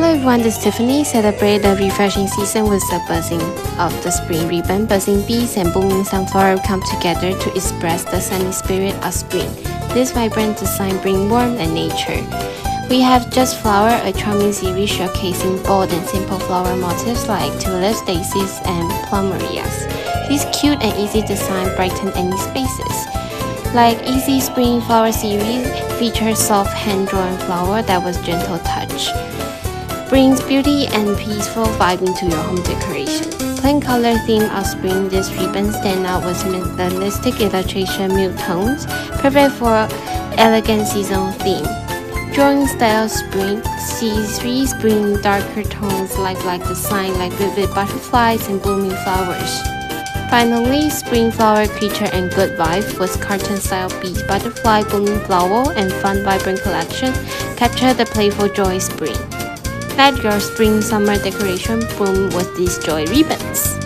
Hello everyone, this is Tiffany. Celebrate the refreshing season with the buzzing of the spring ribbon. Buzzing bees and blooming sunflower come together to express the sunny spirit of spring. This vibrant design brings warmth and nature. We have Just Flower, a charming series showcasing bold and simple flower motifs like tulips, daisies, and plumerias. This cute and easy design brighten any spaces. Like Easy Spring Flower series features soft hand-drawn flower that was gentle touch. Brings beauty and peaceful vibe into your home decoration. Plain color theme of spring, this ribbon stand out with minimalistic illustration mute tones, perfect for elegant seasonal theme. Drawing style spring, series bring darker tones like design like vivid butterflies and blooming flowers. Finally, spring flower creature and good vibe with cartoon-style bees, butterfly, blooming flower, and fun vibrant collection capture the playful joy spring. Let your spring summer decoration bloom with these joy ribbons.